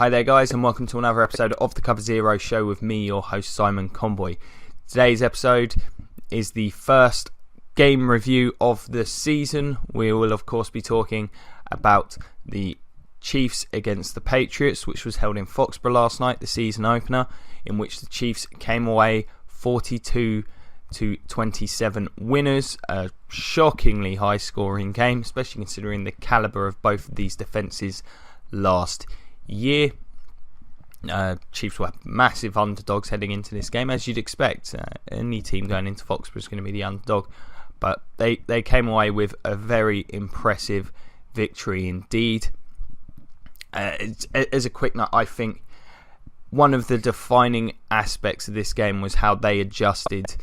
Hi there guys, and welcome to another episode of the Cover Zero show with me, your host Simon Conboy. Today's episode is the first game review of the season. We will of course be talking about the Chiefs against the Patriots, which was held in Foxborough last night, the season opener, in which the Chiefs came away 42-27 winners. A shockingly high scoring game, especially considering the calibre of both of these defences last year. Chiefs were massive underdogs heading into this game, as you'd expect. Any team going into Foxborough is going to be the underdog, but they came away with a very impressive victory indeed. As a quick note, I think one of the defining aspects of this game was how they adjusted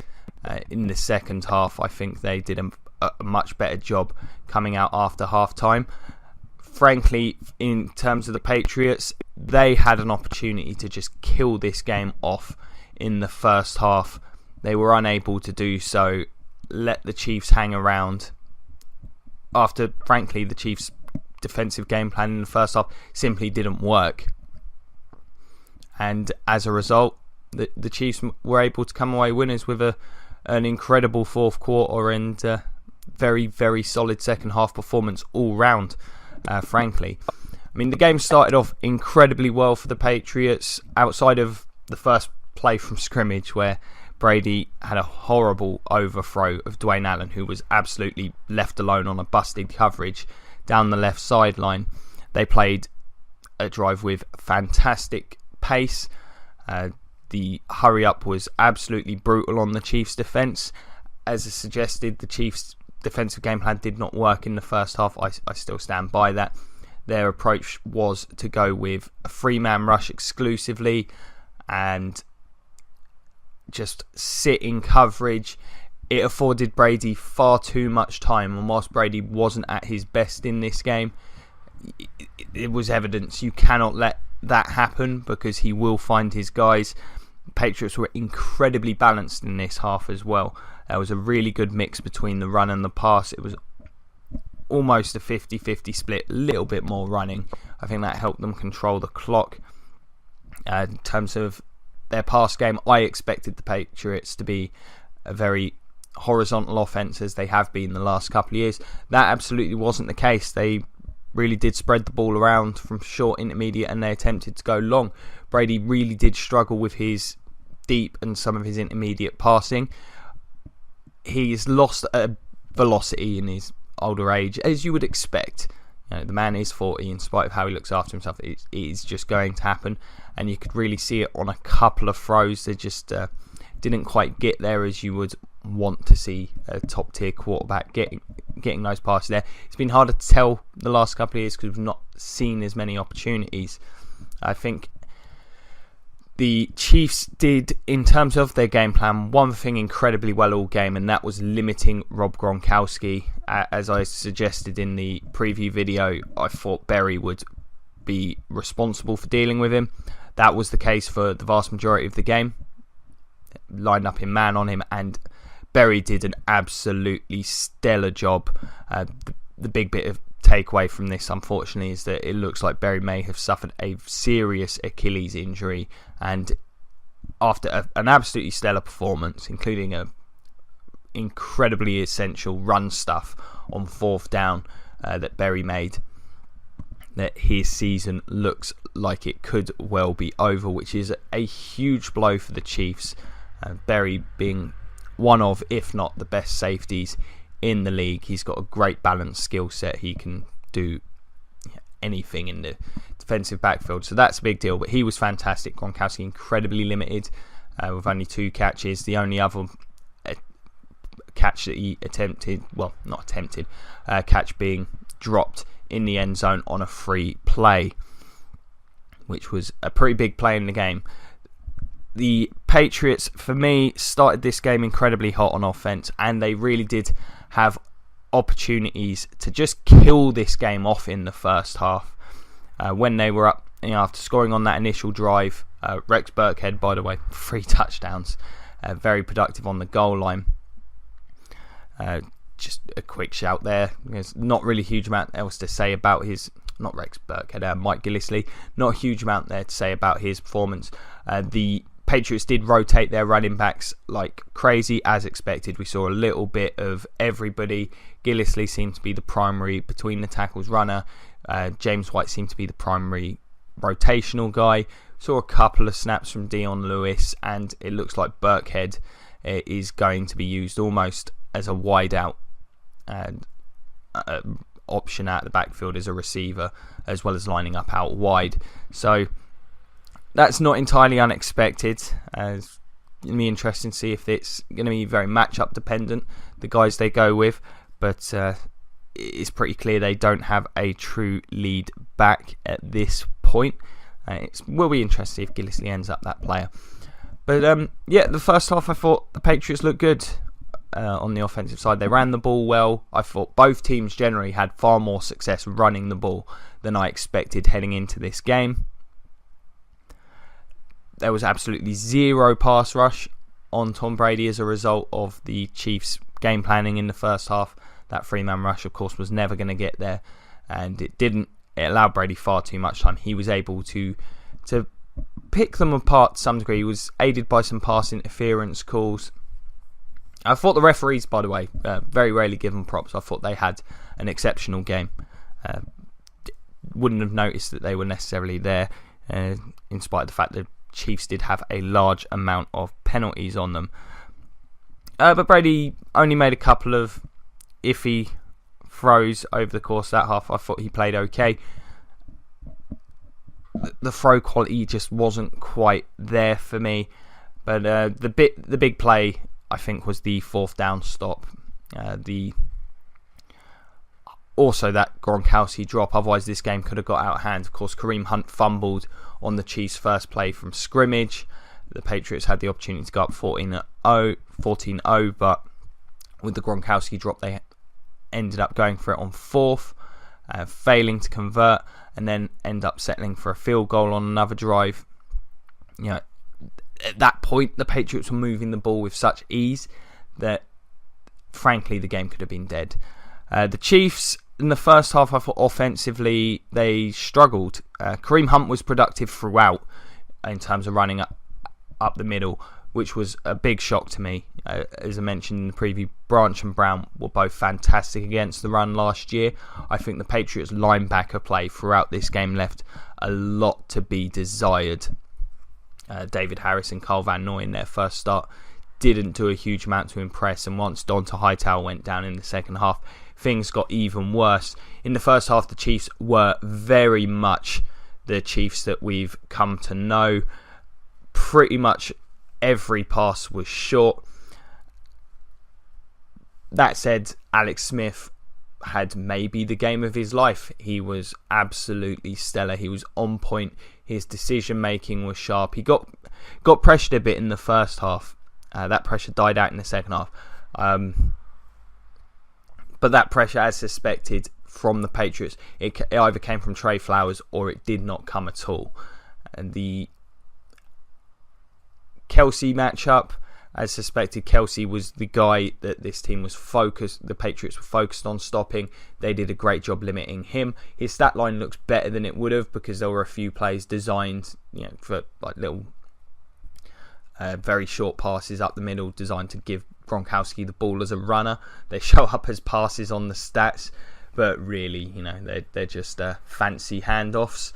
in the second half. I think they did a much better job coming out after half time. Frankly, in terms of the Patriots, they had an opportunity to just kill this game off in the first half. They were unable to do so, let the Chiefs hang around after, frankly, the Chiefs' defensive game plan in the first half simply didn't work. And as a result, the Chiefs were able to come away winners with an incredible fourth quarter and very, very solid second half performance all round. Frankly, I mean, the game started off incredibly well for the Patriots, outside of the first play from scrimmage where Brady had a horrible overthrow of Dwayne Allen, who was absolutely left alone on a busted coverage down the left sideline. They played a drive with fantastic pace. The hurry up was absolutely brutal on the Chiefs' defence. As I suggested, the Chiefs' defensive game plan did not work in the first half. I still stand by that. Their approach was to go with a three-man rush exclusively and just sit in coverage. It afforded Brady far too much time, and whilst Brady wasn't at his best in this game, it was evidence you cannot let that happen because he will find his guys. The Patriots were incredibly balanced in this half as well. There was a really good mix between the run and the pass. It was almost a 50-50 split, a little bit more running. I think that helped them control the clock. In terms of their pass game, I expected the Patriots to be a very horizontal offense as they have been the last couple of years. That absolutely wasn't the case. They really did spread the ball around from short, intermediate, and they attempted to go long. Brady really did struggle with his deep and some of his intermediate passing. He's lost a velocity in his older age, as you would expect. You know, the man is 40, in spite of how he looks after himself. It is just going to happen, and you could really see it on a couple of throws. They just didn't quite get there as you would want to see a top tier quarterback getting those passes there. It's been harder to tell the last couple of years because we've not seen as many opportunities. I think the Chiefs did, in terms of their game plan, one thing incredibly well all game, and that was limiting Rob Gronkowski. As I suggested in the preview video, I thought Berry would be responsible for dealing with him. That was the case for the vast majority of the game. Lined up in man on him, and Berry did an absolutely stellar job. The big bit of takeaway from this, unfortunately, is that it looks like Berry may have suffered a serious Achilles injury, and after an absolutely stellar performance, including a incredibly essential run stuff on fourth down that Berry made, that his season looks like it could well be over, which is a huge blow for the Chiefs. Berry being one of, if not the best safeties in the league. He's got a great balanced skill set. He can do anything in the defensive backfield, so that's a big deal. But he was fantastic. Gronkowski incredibly limited with only 2 catches. The only other catch that he catch being dropped in the end zone on a free play, which was a pretty big play in the game. The Patriots, for me, started this game incredibly hot on offense, and they really did have opportunities to just kill this game off in the first half. When they were up, after scoring on that initial drive, Rex Burkhead, by the way, 3 touchdowns, very productive on the goal line. Just a quick shout there. There's not really a huge amount else to say about his Mike Gillisley. Not a huge amount there to say about his performance. The Patriots did rotate their running backs like crazy, as expected. We saw a little bit of everybody. Gillisley seemed to be the primary between the tackles runner. James White seemed to be the primary rotational guy. Saw a couple of snaps from Dion Lewis, and it looks like Burkhead is going to be used almost as a wide out and option out the backfield as a receiver, as well as lining up out wide. So that's not entirely unexpected. It's going to be interesting to see if it's going to be very matchup dependent, the guys they go with. But it's pretty clear they don't have a true lead back at this point. It will be interesting if Gillisley ends up that player. But the first half I thought the Patriots looked good on the offensive side. They ran the ball well. I thought both teams generally had far more success running the ball than I expected heading into this game. There was absolutely zero pass rush on Tom Brady as a result of the Chiefs' game planning in the first half. That 3-man rush, of course, was never going to get there, and it didn't. It allowed Brady far too much time. He was able to pick them apart to some degree. He was aided by some pass interference calls. I thought the referees, by the way, very rarely give them props. I thought they had an exceptional game. Wouldn't have noticed that they were necessarily there, in spite of the fact that Chiefs did have a large amount of penalties on them. But Brady only made a couple of iffy throws over the course of that half. I thought he played okay. The throw quality just wasn't quite there for me. But the big play, I think, was the 4th down stop. Also that Gronkowski drop. Otherwise this game could have got out of hand. Of course, Kareem Hunt fumbled on the Chiefs' first play from scrimmage. The Patriots had the opportunity to go up 14-0, but with the Gronkowski drop they ended up going for it on 4th, failing to convert, and then end up settling for a field goal on another drive. At that point the Patriots were moving the ball with such ease that frankly the game could have been dead. The Chiefs in the first half, I thought offensively they struggled. Kareem Hunt was productive throughout in terms of running up the middle, which was a big shock to me. As I mentioned in the preview, Branch and Brown were both fantastic against the run last year. I think the Patriots linebacker play throughout this game left a lot to be desired. David Harris and Carl Van Noy in their first start didn't do a huge amount to impress, and once Donta Hightower went down in the second half, things got even worse. In the first half, the Chiefs were very much the Chiefs that we've come to know. Pretty much every pass was short. That said, Alex Smith had maybe the game of his life. He was absolutely stellar. He was on point. His decision making was sharp. He got pressured a bit in the first half. That pressure died out in the second half. But that pressure, as suspected from the Patriots, it either came from Trey Flowers or it did not come at all. And the Kelsey matchup, as suspected, Kelsey was the guy that this team was focused. The Patriots were focused on stopping. They did a great job limiting him. His stat line looks better than it would have because there were a few plays designed, for like little, very short passes up the middle, designed to give Gronkowski the ball as a runner. They show up as passes on the stats, but really, they're just fancy handoffs.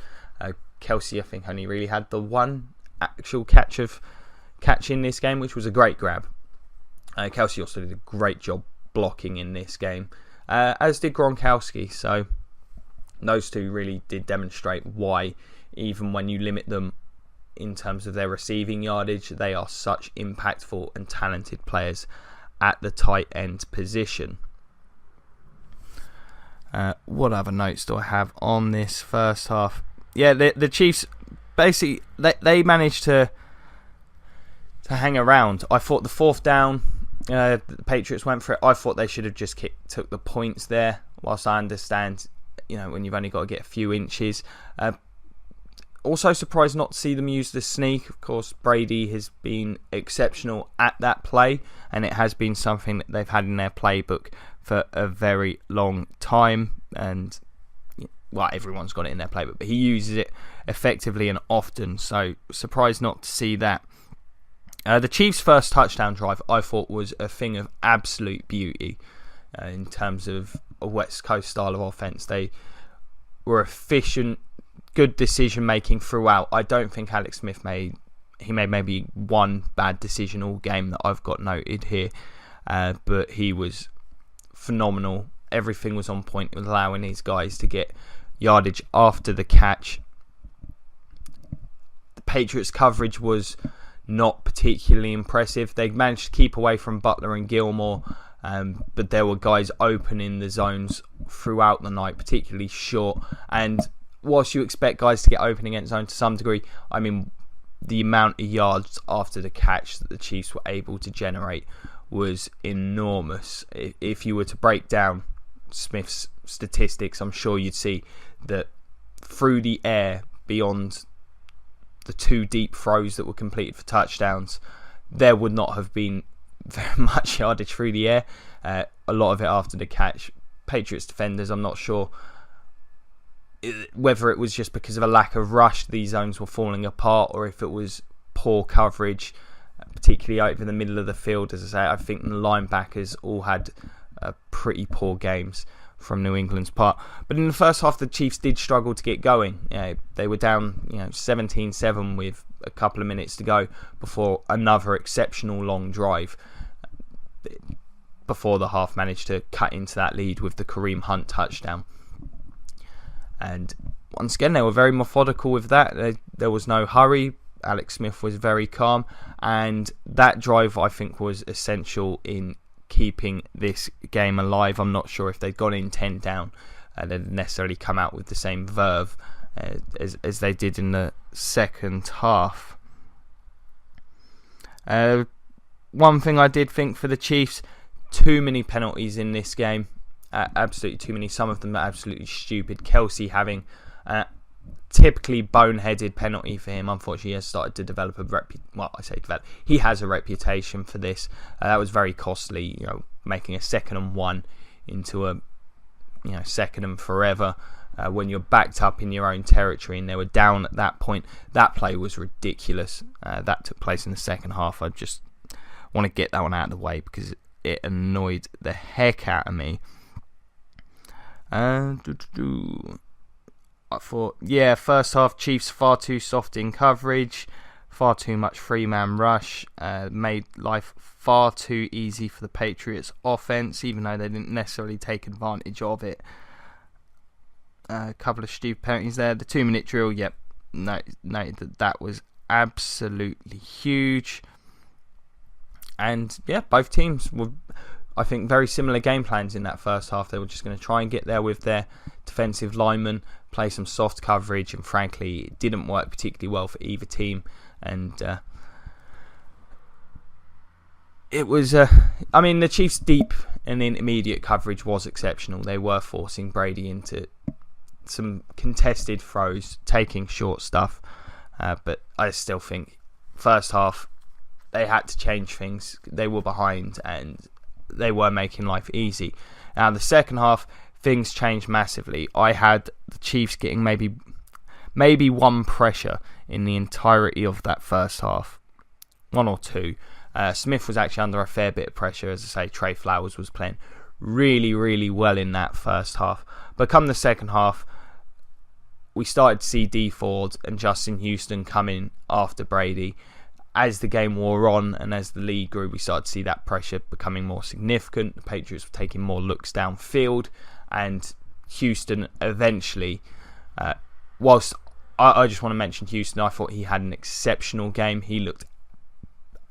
Kelsey, I think, only really had the one actual catch in this game, which was a great grab. Kelsey also did a great job blocking in this game, as did Gronkowski. So those two really did demonstrate why, even when you limit them in terms of their receiving yardage, they are such impactful and talented players at the tight end position. What other notes do I have on this first half? Yeah, the Chiefs basically they managed to hang around. I thought the 4th down, the Patriots went for it. I thought they should have just took the points there. Whilst I understand, when you've only got to get a few inches. Also surprised not to see them use the sneak. Of course, Brady has been exceptional at that play, and it has been something that they've had in their playbook for a very long time. And well, everyone's got it in their playbook, but he uses it effectively and often, so surprised not to see that. The Chiefs' first touchdown drive, I thought, was a thing of absolute beauty in terms of a West Coast style of offense. They were efficient, good decision making throughout. I don't think Alex Smith made maybe one bad decision all game that I've got noted here, but he was phenomenal. Everything was on point, allowing these guys to get yardage after the catch. The Patriots' coverage was not particularly impressive. They managed to keep away from Butler and Gilmore, but there were guys open in the zones throughout the night, particularly short. And whilst you expect guys to get open against zone to some degree, I mean, the amount of yards after the catch that the Chiefs were able to generate was enormous. If you were to break down Smith's statistics, I'm sure you'd see that through the air, beyond the 2 deep throws that were completed for touchdowns, there would not have been very much yardage through the air. A lot of it after the catch. Patriots defenders, I'm not sure whether it was just because of a lack of rush, these zones were falling apart, or if it was poor coverage, particularly over the middle of the field. As I say, I think the linebackers all had pretty poor games from New England's part. But in the first half, the Chiefs did struggle to get going. They were down 17-7 with a couple of minutes to go before another exceptional long drive. Before the half managed to cut into that lead with the Kareem Hunt touchdown. And once again, they were very methodical with that. There was no hurry. Alex Smith was very calm. And that drive, I think, was essential in keeping this game alive. I'm not sure if they'd gone in 10 down and they'd necessarily come out with the same verve as they did in the second half. One thing I did think for the Chiefs, too many penalties in this game. Absolutely too many. Some of them are absolutely stupid. Kelsey having a typically boneheaded penalty for him. Unfortunately, he has started to develop he has a reputation for this. That was very costly. Making a 2nd and 1 into a 2nd and forever when you're backed up in your own territory, and they were down at that point. That play was ridiculous. That took place in the second half. I just want to get that one out of the way because it annoyed the heck out of me. I thought, first half Chiefs far too soft in coverage, far too much 3-man rush, made life far too easy for the Patriots offense, even though they didn't necessarily take advantage of it. A couple of stupid penalties there. The 2-minute drill, noted that was absolutely huge. And both teams were, I think, very similar game plans in that first half. They were just going to try and get there with their defensive linemen, play some soft coverage, and frankly, it didn't work particularly well for either team. And it was, the Chiefs' deep and intermediate coverage was exceptional. They were forcing Brady into some contested throws, taking short stuff. But I still think first half, they had to change things. They were behind and they were making life easy. Now, the second half, things changed massively. I had the Chiefs getting maybe one pressure in the entirety of that first half. 1 or 2. Smith was actually under a fair bit of pressure. As I say, Trey Flowers was playing really, really well in that first half. But come the second half, we started to see Dee Ford and Justin Houston come in after Brady. As the game wore on and as the lead grew, we started to see that pressure becoming more significant. The Patriots were taking more looks downfield, and Houston eventually, whilst I just want to mention Houston, I thought he had an exceptional game. He looked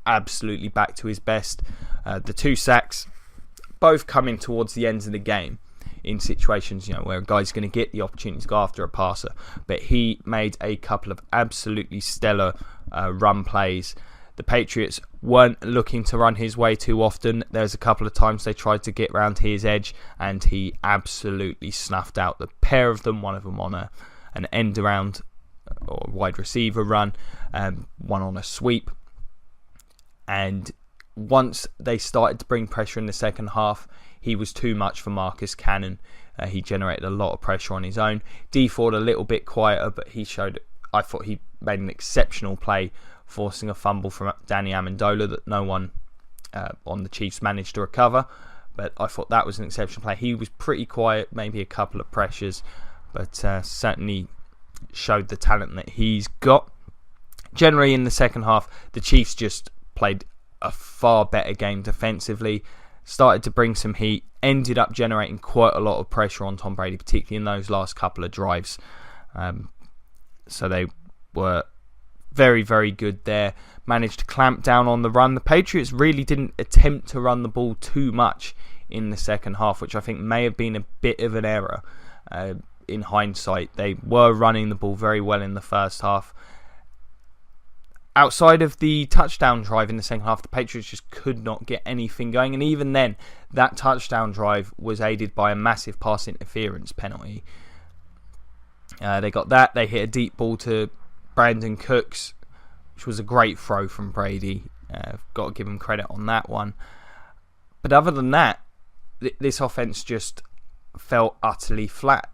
absolutely back to his best. The 2 sacks, both coming towards the ends of the game in situations where a guy's going to get the opportunity to go after a passer, but he made a couple of absolutely stellar run plays. The Patriots weren't looking to run his way too often. There's a couple of times they tried to get round his edge and he absolutely snuffed out the pair of them, one of them on an end around or wide receiver run, one on a sweep. And once they started to bring pressure in the second half, he was too much for Marcus Cannon. He generated a lot of pressure on his own. D Ford a little bit quieter, but I thought he made an exceptional play, forcing a fumble from Danny Amendola that no one on the Chiefs managed to recover. But I thought that was an exceptional play. He was pretty quiet, maybe a couple of pressures, but certainly showed the talent that he's got. Generally in the second half, the Chiefs just played a far better game defensively, started to bring some heat, ended up generating quite a lot of pressure on Tom Brady, particularly in those last couple of drives. So they were very, very good there. Managed to clamp down on the run. The Patriots really didn't attempt to run the ball too much in the second half, which I think may have been a bit of an error in hindsight. They were running the ball very well in the first half. Outside of the touchdown drive in the second half, the Patriots just could not get anything going. And even then, that touchdown drive was aided by a massive pass interference penalty. They got that. They hit a deep ball to Brandon Cooks, which was a great throw from Brady. Got to give him credit on that one. But other than that, this offense just fell utterly flat.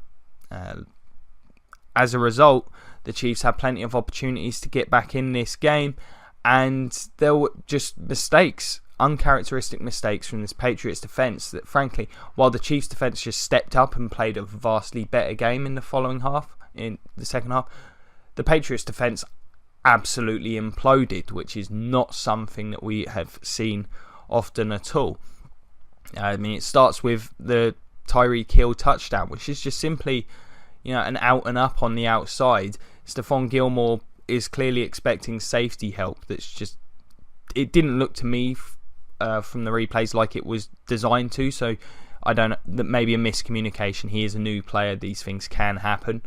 As a result, the Chiefs had plenty of opportunities to get back in this game, and there were just mistakes, uncharacteristic mistakes from this Patriots defence that, frankly, while the Chiefs defence just stepped up and played a vastly better game in the following half, in the second half, the Patriots defence absolutely imploded, which is not something that we have seen often at all. I mean, it starts with the Tyreek Hill touchdown, which is just simply, an out and up on the outside. Stephon Gilmore is clearly expecting safety help. It didn't look to me from the replays like it was designed to. So I don't know, that maybe a miscommunication. He is a new player. These things can happen.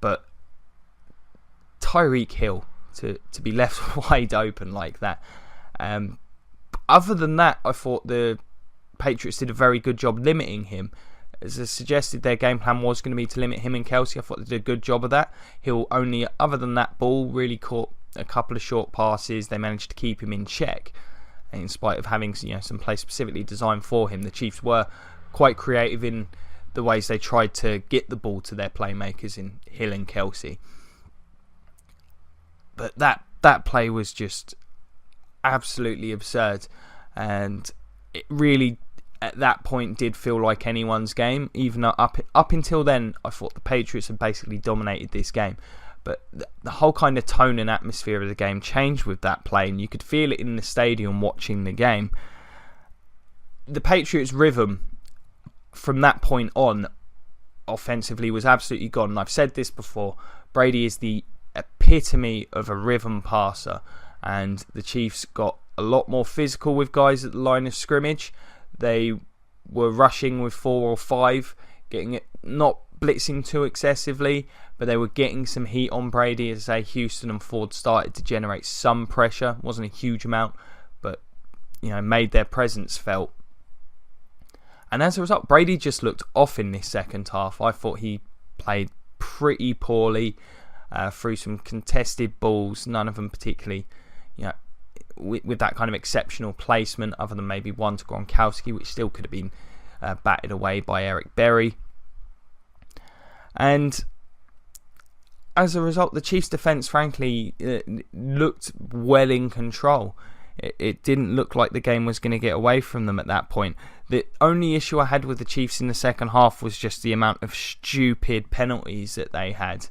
But Tyreek Hill to be left wide open like that. Other than that, I thought the Patriots did a very good job limiting him. As I suggested, their game plan was going to be to limit him and Kelsey. I thought they did a good job of that. Hill only, other than that ball, really caught a couple of short passes. They managed to keep him in check. And in spite of having some plays specifically designed for him, the Chiefs were quite creative in the ways they tried to get the ball to their playmakers in Hill and Kelsey. But that play was just absolutely absurd. And it really, at that point, did feel like anyone's game. Even up until then, I thought the Patriots had basically dominated this game. But the whole kind of tone and atmosphere of the game changed with that play, and you could feel it in the stadium watching the game. The Patriots' rhythm from that point on, offensively, was absolutely gone. And I've said this before, Brady is the epitome of a rhythm passer, and the Chiefs got a lot more physical with guys at the line of scrimmage. They were rushing with 4 or 5, getting it, not blitzing too excessively, but they were getting some heat on Brady as Houston and Ford started to generate some pressure. It wasn't a huge amount, but made their presence felt. And as a result, Brady just looked off in this second half. I thought he played pretty poorly, threw some contested balls, none of them particularly, with that kind of exceptional placement, other than maybe one to Gronkowski, which still could have been batted away by Eric Berry. And as a result, the Chiefs' defence, frankly, looked well in control. It didn't look like the game was going to get away from them at that point. The only issue I had with the Chiefs in the second half was just the amount of stupid penalties that they had.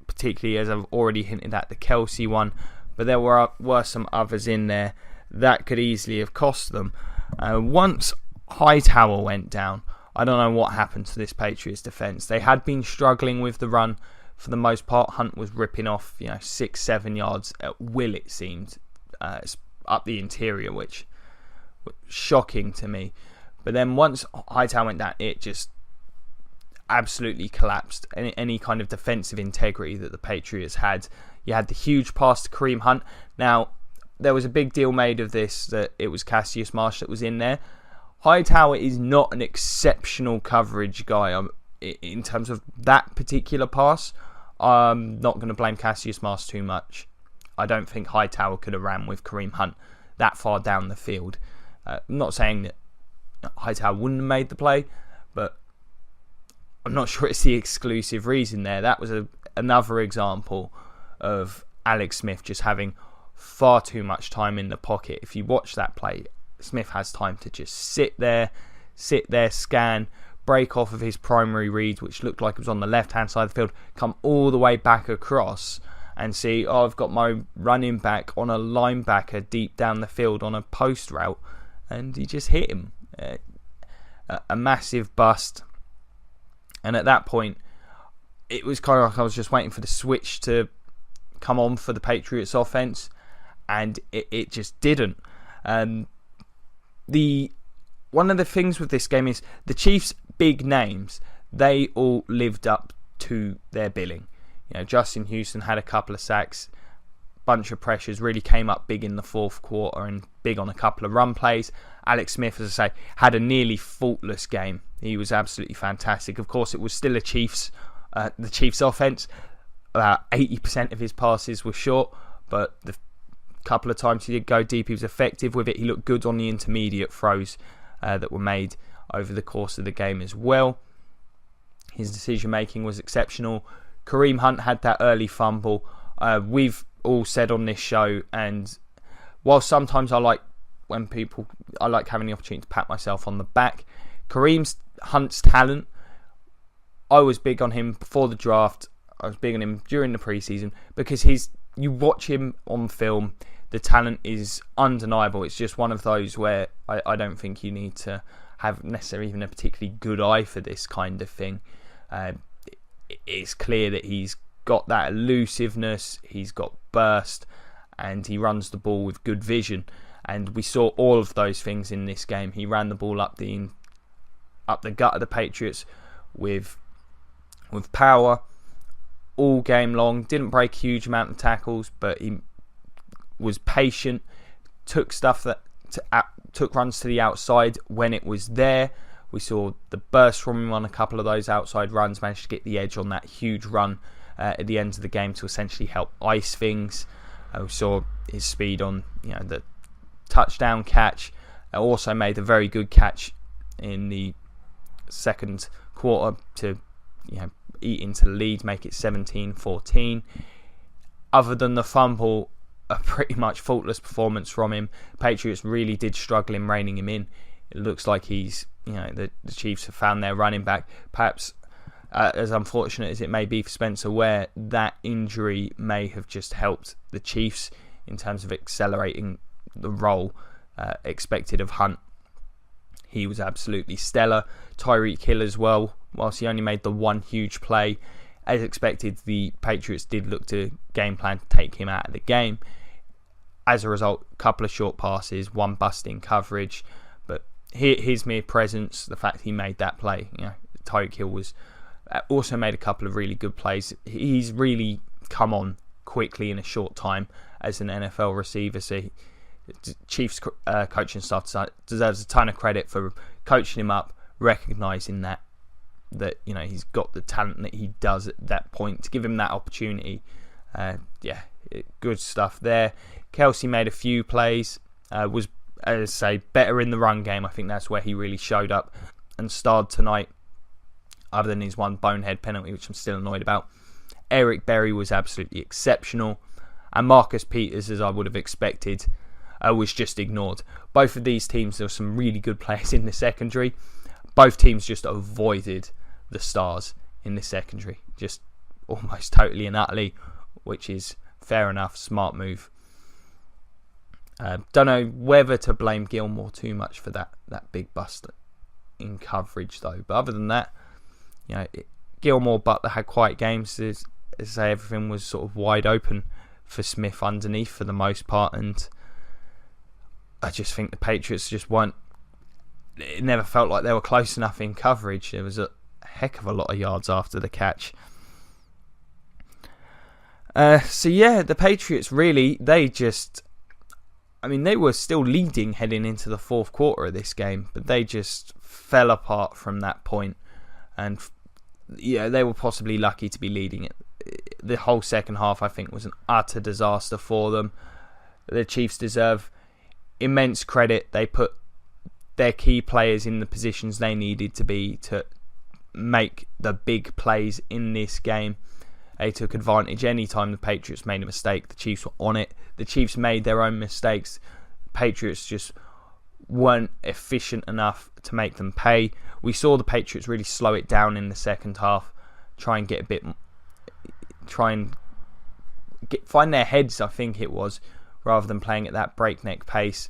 Particularly, as I've already hinted at, the Kelsey one. But there were some others in there that could easily have cost them. Once Hightower went down, I don't know what happened to this Patriots defence. They had been struggling with the run for the most part. Hunt was ripping off 6-7 yards at will, it seemed, up the interior, which was shocking to me. But then once Hightower went down, it just absolutely collapsed. Any kind of defensive integrity that the Patriots had. You had the huge pass to Kareem Hunt. Now, there was a big deal made of this, that it was Cassius Marsh that was in there. Hightower is not an exceptional coverage guy in terms of that particular pass. I'm not going to blame Cassius Marsh too much. I don't think Hightower could have ran with Kareem Hunt that far down the field. I'm not saying that Hightower wouldn't have made the play, but I'm not sure it's the exclusive reason there. That was another example of Alex Smith just having far too much time in the pocket. If you watch that play, Smith has time to just sit there, scan, break off of his primary read, which looked like it was on the left-hand side of the field, come all the way back across and see, I've got my running back on a linebacker deep down the field on a post route, and he just hit him. A massive bust. And at that point, it was kind of like I was just waiting for the switch to come on for the Patriots offense, and it just didn't. One of the things with this game is the Chiefs' big names, they all lived up to their billing. Justin Houston had a couple of sacks, bunch of pressures, really came up big in the fourth quarter and big on a couple of run plays. Alex Smith, as I say, had a nearly faultless game. He was absolutely fantastic. Of course, it was still the Chiefs offense. About 80% of his passes were short, but the couple of times he did go deep, he was effective with it. He looked good on the intermediate throws that were made over the course of the game as well. His decision making was exceptional. Kareem Hunt had that early fumble. We've all said on this show, and while sometimes I like having the opportunity to pat myself on the back, Kareem Hunt's talent, I was big on him before the draft. I was big on him during the preseason because you watch him on film, the talent is undeniable. It's just one of those where I don't think you need to have necessarily even a particularly good eye for this kind of thing. It's clear that he's got that elusiveness, he's got burst, and he runs the ball with good vision. And we saw all of those things in this game. He ran the ball up the gut of the Patriots with power all game long. Didn't break a huge amount of tackles, but he was patient. Took runs to the outside when it was there. We saw the burst from him on a couple of those outside runs. Managed to get the edge on that huge run at the end of the game to essentially help ice things. We saw his speed on the touchdown catch. Also made a very good catch in the second quarter to eat into the lead, make it 17-14. Other than the fumble, a pretty much faultless performance from him. Patriots really did struggle in reining him in. It looks like he's, the Chiefs have found their running back. Perhaps, as unfortunate as it may be for Spencer Ware, that injury may have just helped the Chiefs in terms of accelerating the role expected of Hunt. He was absolutely stellar. Tyreek Hill as well, whilst he only made the one huge play. As expected, the Patriots did look to game plan to take him out of the game. As a result, a couple of short passes, one busting coverage. But his mere presence, the fact he made that play, Tyreek Hill also made a couple of really good plays. He's really come on quickly in a short time as an NFL receiver. So Chiefs coaching staff deserves a ton of credit for coaching him up, recognising that he's got the talent that he does at that point to give him that opportunity. Good stuff there. Kelsey made a few plays, was, as I say, better in the run game. I think that's where he really showed up and starred tonight, other than his one bonehead penalty, which I'm still annoyed about. Eric Berry was absolutely exceptional, and Marcus Peters, as I would have expected, was just ignored. Both of these teams, there were some really good players in the secondary. Both teams just avoided the stars in the secondary, just almost totally and utterly, which is fair enough, smart move. Don't know whether to blame Gilmore too much for that big bust in coverage though. But other than that, Gilmore, Butler had quiet games. As I say, everything was sort of wide open for Smith underneath for the most part, and I just think the Patriots just weren't. It never felt like they were close enough in coverage. There was a heck of a lot of yards after the catch. The Patriots really, they were still leading heading into the fourth quarter of this game, but they just fell apart from that point. And they were possibly lucky to be leading it. The whole second half, I think, was an utter disaster for them. The Chiefs deserve immense credit. They put their key players in the positions they needed to be to make the big plays in this game. They took advantage. Anytime the Patriots made a mistake, the Chiefs were on it. The Chiefs made their own mistakes. The Patriots just weren't efficient enough to make them pay. We saw the Patriots really slow it down in the second half, find their heads, I think it was, rather than playing at that breakneck pace.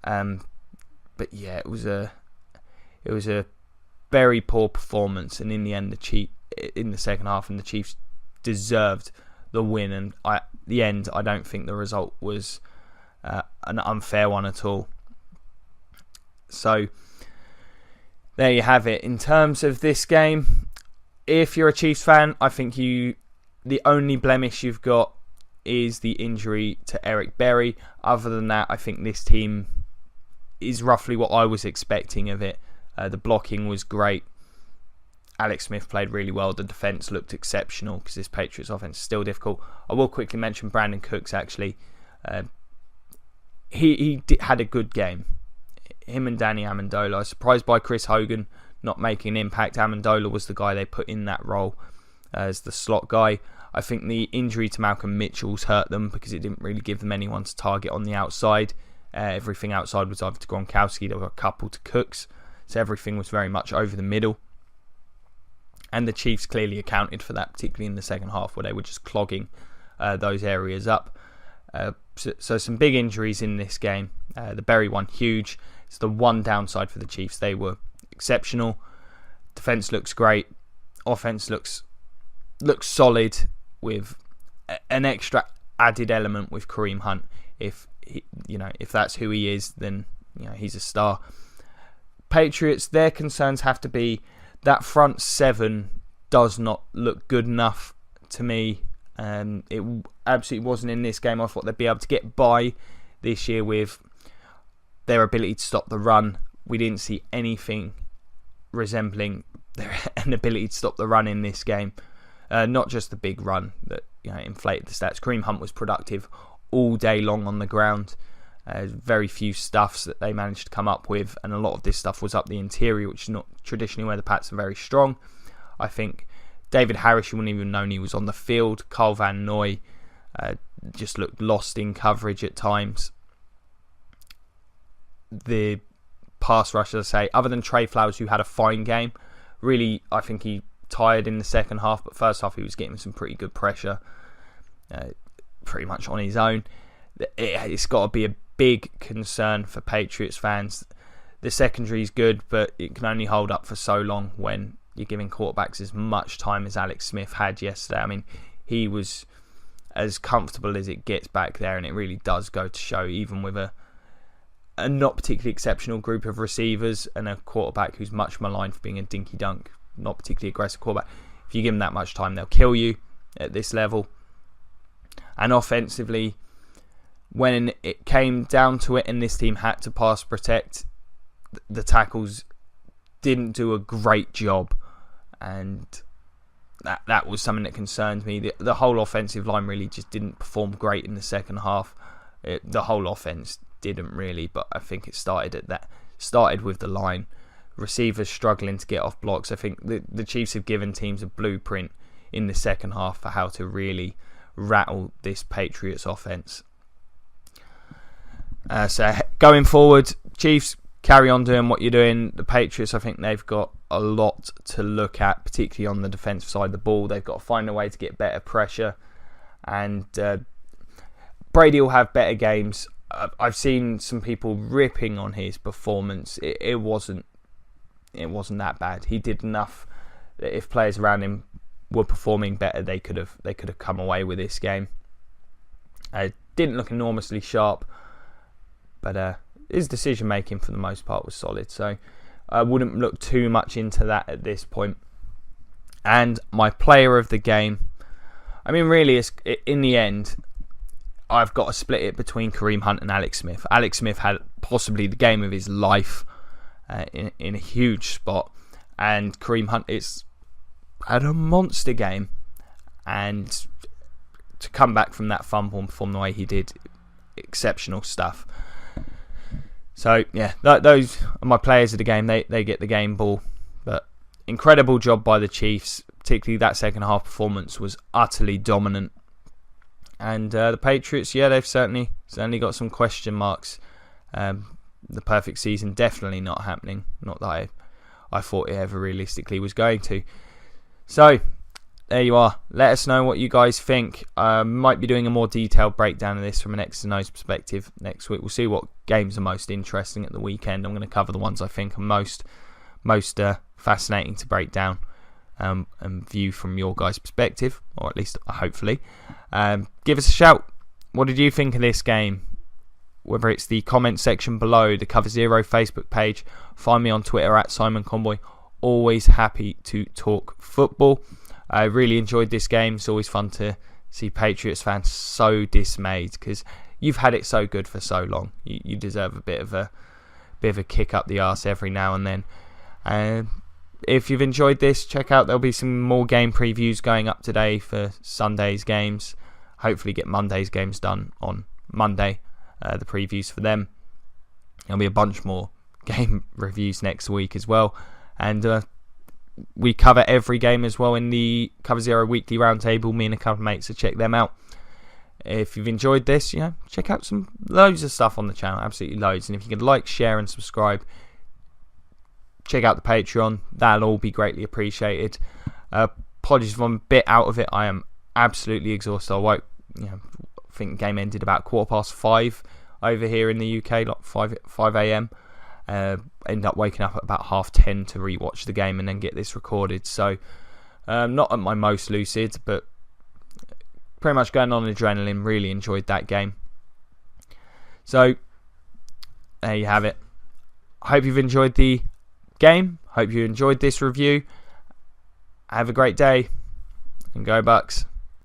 But yeah, it was a very poor performance, and in the end, in the second half, and the Chiefs deserved the win. And at the end, I don't think the result was an unfair one at all. So there you have it. In terms of this game, if you're a Chiefs fan, I think the only blemish you've got is the injury to Eric Berry. Other than that, I think this team is roughly what I was expecting of it. The blocking was great. Alex Smith played really well. The defence looked exceptional because this Patriots offense is still difficult. I will quickly mention Brandon Cooks, actually. He had a good game. Him and Danny Amendola. I was surprised by Chris Hogan not making an impact. Amendola was the guy they put in that role as the slot guy. I think the injury to Malcolm Mitchell's hurt them because it didn't really give them anyone to target on the outside. Everything outside was either to Gronkowski, there were a couple to Cooks. So everything was very much over the middle. And the Chiefs clearly accounted for that, particularly in the second half, where they were just clogging those areas up. So some big injuries in this game. The Berry one, huge. It's the one downside for the Chiefs. They were exceptional. Defense looks great. Offense looks solid, with an extra added element with Kareem Hunt. If that's who he is, then he's a star. Patriots, their concerns have to be that front seven does not look good enough to me. It absolutely wasn't in this game. I thought they'd be able to get by this year with their ability to stop the run. We didn't see anything resembling an ability to stop the run in this game. Not just the big run that inflated the stats. Kareem Hunt was productive all day long on the ground. Very few stuffs that they managed to come up with, and a lot of this stuff was up the interior, which is not traditionally where the Pats are very strong. I think David Harris, you wouldn't even known he was on the field. Carl Van Noy just looked lost in coverage at times. The pass rush, as I say, other than Trey Flowers, who had a fine game, really, I think he tired in the second half, but first half he was getting some pretty good pressure, pretty much on his own. It's got to be a big concern for Patriots fans. The secondary is good, but it can only hold up for so long when you're giving quarterbacks as much time as Alex Smith had yesterday. I mean, he was as comfortable as it gets back there, and it really does go to show, even with a not particularly exceptional group of receivers and a quarterback who's much maligned for being a dinky dunk, not particularly aggressive quarterback. If you give them that much time, they'll kill you at this level. And offensively, when it came down to it and this team had to pass protect, the tackles didn't do a great job, and that was something that concerned me. The whole offensive line really just didn't perform great in the second half. The whole offense didn't really, but I think it started with the line. Receivers struggling to get off blocks. I think the Chiefs have given teams a blueprint in the second half for how to really rattle this Patriots offense. So going forward, Chiefs, carry on doing what you're doing. The Patriots, I think they've got a lot to look at, particularly on the defensive side of the ball. They've got to find a way to get better pressure, and Brady will have better games. I've seen some people ripping on his performance. It wasn't that bad. He did enough that if players around him were performing better, they could have come away with this game. Didn't look enormously sharp, but his decision making for the most part was solid. So I wouldn't look too much into that at this point. And my player of the game, I mean, really, in the end, I've got to split it between Kareem Hunt and Alex Smith. Alex Smith had possibly the game of his life in a huge spot, and Kareem Hunt had a monster game, and to come back from that fumble and perform the way he did, exceptional stuff. So yeah, those are my players of the game. They get the game ball. But incredible job by the Chiefs. Particularly that second half performance was utterly dominant. And the Patriots, yeah, they've certainly got some question marks. The perfect season definitely not happening. Not that I thought it ever realistically was going to. So there you are. Let us know what you guys think. Might be doing a more detailed breakdown of this from an X's and O's perspective next week. We'll see what games are most interesting at the weekend. I'm going to cover the ones I think are most fascinating to break down and view from your guys' perspective, or at least hopefully. Give us a shout. What did you think of this game? Whether it's the comment section below, the Cover Zero Facebook page, find me on Twitter at Simon Conboy. Always happy to talk football. I really enjoyed this game. It's always fun to see Patriots fans so dismayed because you've had it so good for so long. You deserve a bit of a kick up the arse every now and then. If you've enjoyed this, check out, there'll be some more game previews going up today for Sunday's games. Hopefully get Monday's games done on Monday, the previews for them. There'll be a bunch more game reviews next week as well. And we cover every game as well in the Cover Zero Weekly Roundtable, me and a couple of mates, so check them out. If you've enjoyed this, check out loads of stuff on the channel, absolutely loads. And if you can like, share and subscribe, check out the Patreon. That'll all be greatly appreciated. Apologies if I'm a bit out of it. I am absolutely exhausted. I think the game ended about 5:15 over here in the UK, like 5 a.m. End up waking up at about 10:30 to rewatch the game and then get this recorded. So not at my most lucid, but pretty much going on adrenaline. Really enjoyed that game. So there you have it. I hope you've enjoyed the game. Hope you enjoyed this review. Have a great day and go Bucks.